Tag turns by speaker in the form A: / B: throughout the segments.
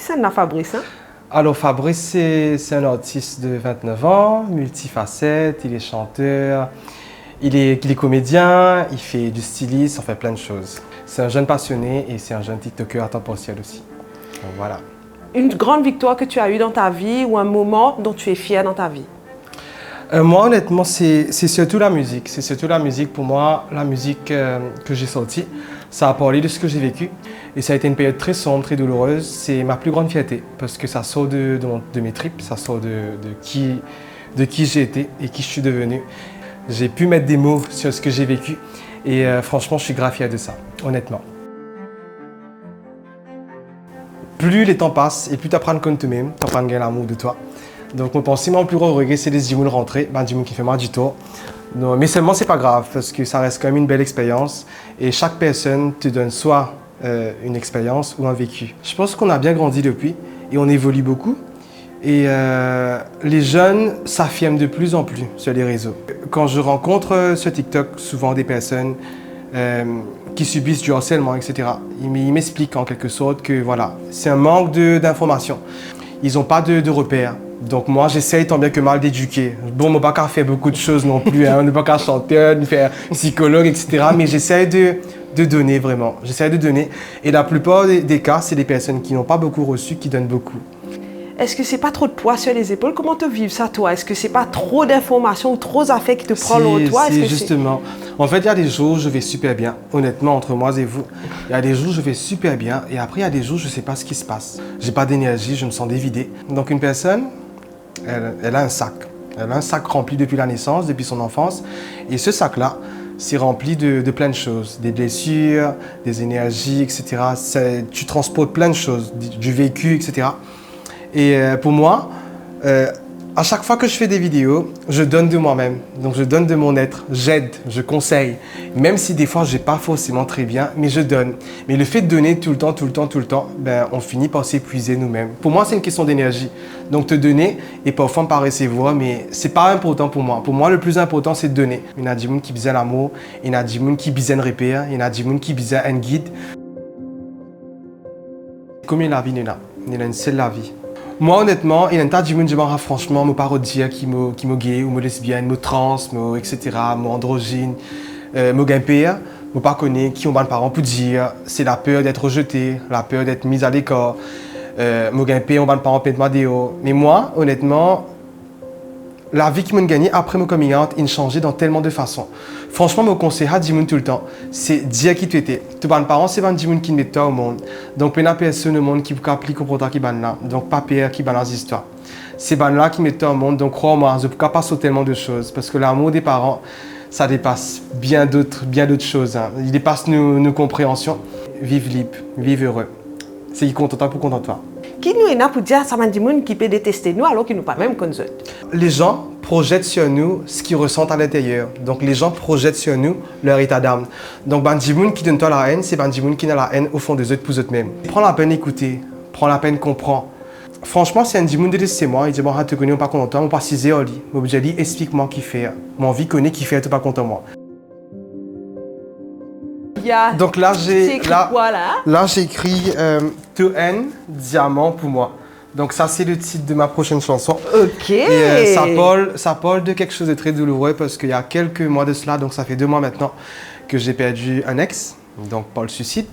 A: c'est un Fabrice, hein?
B: Alors Fabrice, c'est un artiste de 29 ans, multifacette, il est chanteur, il est comédien, il fait du stylisme, on fait plein de choses. C'est un jeune passionné et c'est un jeune TikToker à temps partiel aussi. Donc voilà.
A: Une grande victoire que tu as eue dans ta vie ou un moment dont tu es fier dans ta vie?
B: Moi, honnêtement, c'est surtout la musique. C'est surtout la musique pour moi, la musique que j'ai sortie. Ça a parlé de ce que j'ai vécu et ça a été une période très sombre, très douloureuse. C'est ma plus grande fierté parce que ça sort de mes tripes, ça sort de qui j'ai été et qui je suis devenu. J'ai pu mettre des mots sur ce que j'ai vécu et franchement, je suis grave fier de ça, honnêtement. Plus les temps passent et plus tu apprends à connaître toi-même, tu apprends à gagner l'amour de toi. Donc, mon pensée, mon plus gros regret, c'est les Djimoun rentrés, Djimoun qui fait mal du tout. Non, mais seulement, c'est pas grave parce que ça reste quand même une belle expérience et chaque personne te donne soit une expérience ou un vécu. Je pense qu'on a bien grandi depuis et on évolue beaucoup. Et les jeunes s'affirment de plus en plus sur les réseaux. Quand je rencontre sur TikTok souvent des personnes qui subissent du harcèlement, etc., ils m'expliquent en quelque sorte que voilà, c'est un manque d'informations. Ils n'ont pas de repères. Donc moi, j'essaye tant bien que mal d'éduquer. Bon, je ne vais pas faire beaucoup de choses non plus, hein. Je ne vais pas chanter, ni faire psychologue, etc. Mais j'essaie de donner vraiment. J'essaie de donner. Et la plupart des cas, c'est des personnes qui n'ont pas beaucoup reçu, qui donnent beaucoup.
A: Est-ce que c'est pas trop de poids sur les épaules? Comment te vivre ça, toi? Est-ce que c'est pas trop d'informations ou trop d'affaires qui te prend loin de toi?
B: C'est justement. En fait, il y a des jours où je vais super bien. Honnêtement, entre moi et vous, il y a des jours où je vais super bien. Et après, il y a des jours où je ne sais pas ce qui se passe. J'ai pas d'énergie, je me sens dévidé. Donc, une personne, elle a un sac. Elle a un sac rempli depuis la naissance, depuis son enfance. Et ce sac-là, c'est rempli de plein de choses. Des blessures, des énergies, etc. Tu transportes plein de choses, du vécu, etc. Et pour moi, à chaque fois que je fais des vidéos, je donne de moi-même. Donc je donne de mon être, j'aide, je conseille. Même si des fois je n'ai pas forcément très bien, mais je donne. Mais le fait de donner tout le temps, ben, on finit par s'épuiser nous-mêmes. Pour moi, c'est une question d'énergie. Donc te donner et parfois par recevoir, mais ce n'est pas important pour moi. Pour moi, le plus important, c'est de donner. Il y a des gens qui besoin l'amour, il y a des gens qui besoin un repère, il y a des gens qui besoin un guide. Comme la vie, il y a une seule la vie. Moi, honnêtement, il y a un tas de gens qui franchement me parodient, qui me gay ou me lesbienne, me trans, etc., me androgyne, me gampère, me pas connaît, qui ont des parents pour dire, c'est la peur d'être rejeté, la peur d'être mise à l'écart, me gampère, on des parents plein de madéo. Mais moi, honnêtement, la vie qui m'a gagné après mon coming out, il a changé dans tellement de façons. Franchement, mon conseil à Djimoun tout le temps, c'est dire qui tu étais. Tous les parents, c'est un Djimoun qui met toi au monde. Donc, il y a personne au monde qui peut appliquer le comportement qui est là. Donc, pas pire qui balance l'histoire. C'est là qui met toi au monde. Donc, crois-moi, je ne peux pas sauter tellement de choses. Parce que l'amour des parents, ça dépasse bien d'autres choses. Hein. Il dépasse nos compréhensions. Vive libre, vive heureux. C'est qui content pour content toi.
A: Qui nous est là pour dire ça m'a dit qui peut détester nous alors qu'ils nous pas même connaissent?
B: Les gens projettent sur nous ce qu'ils ressentent à l'intérieur. Donc les gens projettent sur nous leur état d'âme. Donc Bandimoun qui donne toi la haine, c'est Bandimoun qui a la haine au fond des autres pour eux-mêmes. Prends la peine d'écouter, prends la peine de comprendre. Franchement, c'est un Bandimoun de c'est moi, il dit bon, te connais, on pas content, on pas cisé au lit. Moi je dis explique-moi qui fait. Mon vie connaît qui fait, tu pas content moi. Donc là, j'ai écrit To N, Diamant pour moi. Donc ça, c'est le titre de ma prochaine chanson.
A: Ok.
B: Et ça parle de quelque chose de très douloureux parce qu'il y a quelques mois de cela, donc ça fait 2 mois maintenant, que j'ai perdu un ex, donc par le suicide.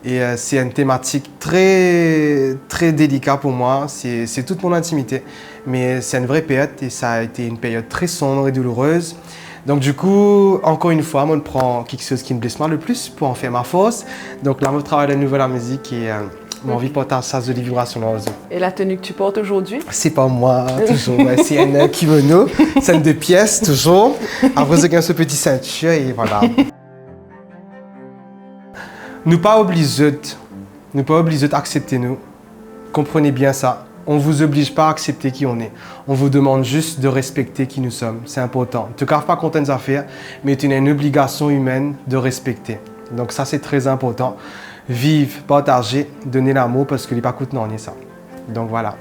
B: Et c'est une thématique très, très délicate pour moi. C'est toute mon intimité. Mais c'est une vraie perte et ça a été une période très sombre et douloureuse. Donc du coup, encore une fois, moi je prends quelque chose qui me blesse le plus pour en faire ma force. Donc là, je travaille à nouveau la musique et mon envie de porter un sas de vibration dans les autres.
A: Et la tenue que tu portes aujourd'hui?
B: C'est pas moi, toujours. C'est un kimono, scène de pièces, toujours. Après, c'est ce petit ceinture et voilà. Nous pas obligés d'accepter nous. Comprenez bien ça. On ne vous oblige pas à accepter qui on est. On vous demande juste de respecter qui nous sommes. C'est important. Ne te carve pas contre tes affaires, mais tu as une obligation humaine de respecter. Donc ça, c'est très important. Vivre, partager, donner l'amour parce que les pas coûtent non, on est ça. Donc voilà.